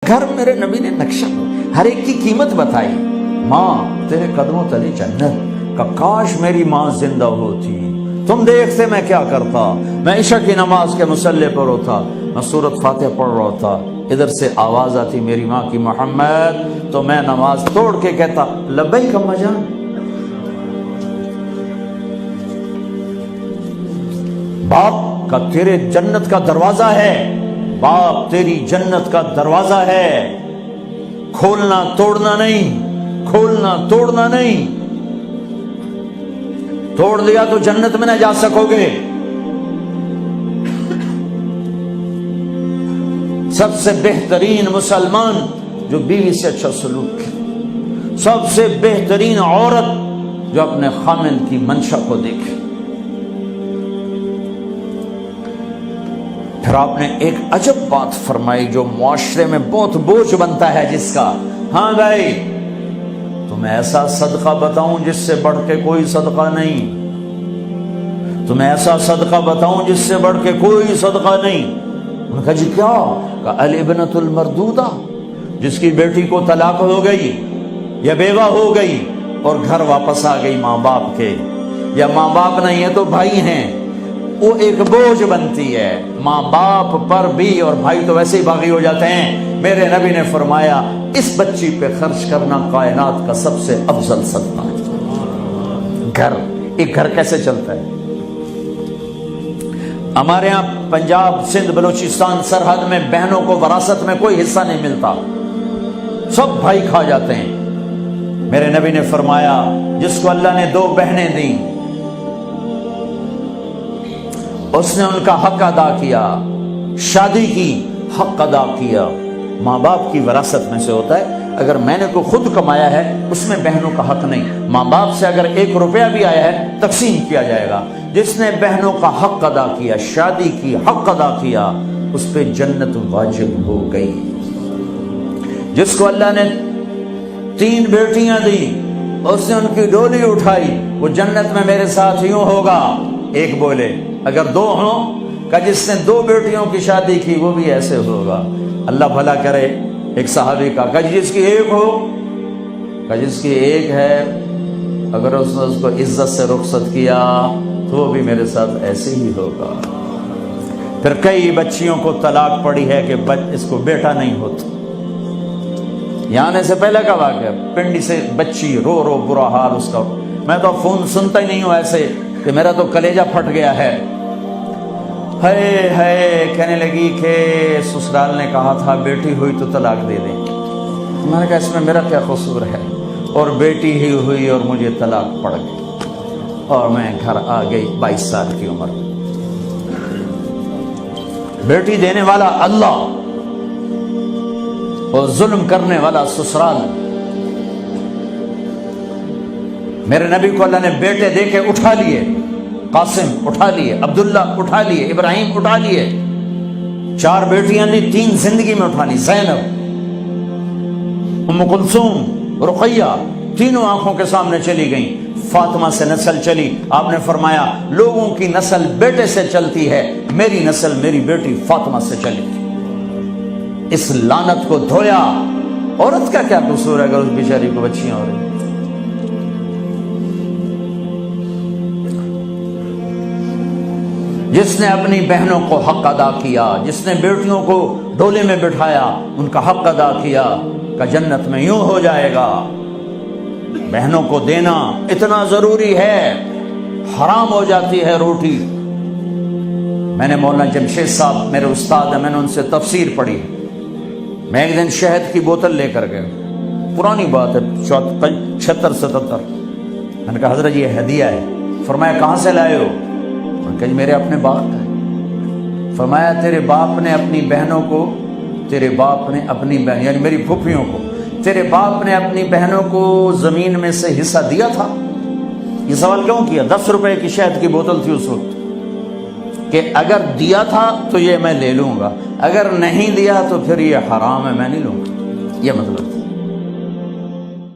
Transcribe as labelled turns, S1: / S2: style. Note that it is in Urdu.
S1: گھر میرے نبی نے نقشہ ہر ایک کی قیمت بتائی. ماں تیرے قدموں تلے جنت کا کاش میری ماں زندہ ہوتی. تم دیکھتے میں کیا کرتا. میں عشاء کی نماز کے مصلی پر ہوتا, میں سورۃ فاتحہ پڑھ رہا تھا, ادھر سے آواز آتی میری ماں کی محمد, تو میں نماز توڑ کے کہتا لبیک اماں جان. باپ کا تیرے جنت کا دروازہ ہے, باپ تیری جنت کا دروازہ ہے, کھولنا توڑنا نہیں, کھولنا توڑنا نہیں. توڑ دیا تو جنت میں نہ جا سکو گے. سب سے بہترین مسلمان جو بیوی سے اچھا سلوک کرے, سب سے بہترین عورت جو اپنے خامن کی منشا کو دیکھے. پھر آپ نے ایک عجب بات فرمائی جو معاشرے میں بہت بوجھ بنتا ہے جس کا, ہاں بھائی تمہیں ایسا صدقہ بتاؤں جس سے بڑھ کے کوئی صدقہ نہیں, تمہیں ایسا صدقہ بتاؤں جس سے بڑھ کے کوئی صدقہ نہیں. انہوں نے کہا جی کیا؟ کہا الابنۃ المردودہ, جس کی بیٹی کو طلاق ہو گئی یا بیوہ ہو گئی اور گھر واپس آ گئی ماں باپ کے, یا ماں باپ نہیں ہے تو بھائی ہیں, وہ ایک بوجھ بنتی ہے ماں باپ پر بھی, اور بھائی تو ویسے ہی باغی ہو جاتے ہیں. میرے نبی نے فرمایا اس بچی پہ خرچ کرنا کائنات کا سب سے افضل صدقہ ہے. گھر, ایک گھر کیسے چلتا ہے؟ ہمارے ہاں پنجاب سندھ بلوچستان سرحد میں بہنوں کو وراثت میں کوئی حصہ نہیں ملتا, سب بھائی کھا جاتے ہیں. میرے نبی نے فرمایا جس کو اللہ نے 2 بہنیں دیں اس نے ان کا حق ادا کیا, شادی کی حق ادا کیا. ماں باپ کی وراثت میں سے ہوتا ہے, اگر میں نے کوئی خود کمایا ہے اس میں بہنوں کا حق نہیں. ماں باپ سے اگر 1 روپیہ بھی آیا ہے تقسیم کیا جائے گا. جس نے بہنوں کا حق ادا کیا, شادی کی حق ادا کیا, اس پہ جنت واجب ہو گئی. جس کو اللہ نے 3 بیٹیاں دی اس نے ان کی ڈولی اٹھائی, وہ جنت میں میرے ساتھ یوں ہوگا. ایک بولے اگر 2 ہوں, کہ جس نے 2 بیٹیوں کی شادی کی وہ بھی ایسے ہوگا. اللہ بھلا کرے. ایک صحابی کا کہ جس کی 1 ہو, کہ جس کی 1 ہے, اگر اس نے اس کو عزت سے رخصت کیا تو وہ بھی میرے ساتھ ایسے ہی ہوگا. پھر کئی بچیوں کو طلاق پڑی ہے کہ اس کو بیٹا نہیں ہوتا. یہاں آنے سے پہلے کا واقعہ, پنڈی سے بچی رو رو برا حال اس کا. میں تو فون سنتا ہی نہیں ہوں ایسے کہ میرا تو کلیجہ پھٹ گیا ہے. ہے کہنے لگی کہ سسرال نے کہا تھا بیٹی ہوئی تو طلاق دے دیں. میں نے کہا اس میں میرا کیا قصور ہے, اور بیٹی ہی ہوئی اور مجھے طلاق پڑ گئی اور میں گھر آ گئی 22 سال کی عمر میں. بیٹی دینے والا اللہ اور ظلم کرنے والا سسرال. میرے نبی کو اللہ نے بیٹے دے کے اٹھا لیے, قاسم اٹھا لیے, عبداللہ اٹھا لیے, ابراہیم اٹھا لیے. 4 بیٹیاں دی, 3 زندگی میں اٹھا لی. زینب, ام کلثوم, رقیہ, تینوں آنکھوں کے سامنے چلی گئیں. فاطمہ سے نسل چلی. آپ نے فرمایا لوگوں کی نسل بیٹے سے چلتی ہے, میری نسل میری بیٹی فاطمہ سے چلی. اس لعنت کو دھویا. عورت کا کیا قصور ہے اگر اس بیچاری کو بچیاں ہو رہی. جس نے اپنی بہنوں کو حق ادا کیا, جس نے بیٹیوں کو ڈولے میں بٹھایا, ان کا حق ادا کیا, کہ جنت میں یوں ہو جائے گا. بہنوں کو دینا اتنا ضروری ہے, حرام ہو جاتی ہے روٹی. میں نے مولانا جمشید صاحب میرے استاد ہیں, میں نے ان سے تفسیر پڑھی. میں ایک دن شہد کی بوتل لے کر گیا, پرانی بات ہے 76-77. میں نے کہا حضرت یہ ہدیہ ہے. فرمایا کہاں سے لائے ہو؟ کہ میرے اپنے باپ ہے. فرمایا تیرے باپ نے اپنی بہنوں کو, تیرے باپ نے اپنی بہن یعنی میری پھوپھیوں کو, تیرے باپ نے اپنی بہنوں کو زمین میں سے حصہ دیا تھا؟ یہ سوال کیوں کیا؟ 10 روپے کی شہد کی بوتل تھی اس وقت, کہ اگر دیا تھا تو یہ میں لے لوں گا, اگر نہیں دیا تو پھر یہ حرام ہے, میں نہیں لوں گا. یہ مطلب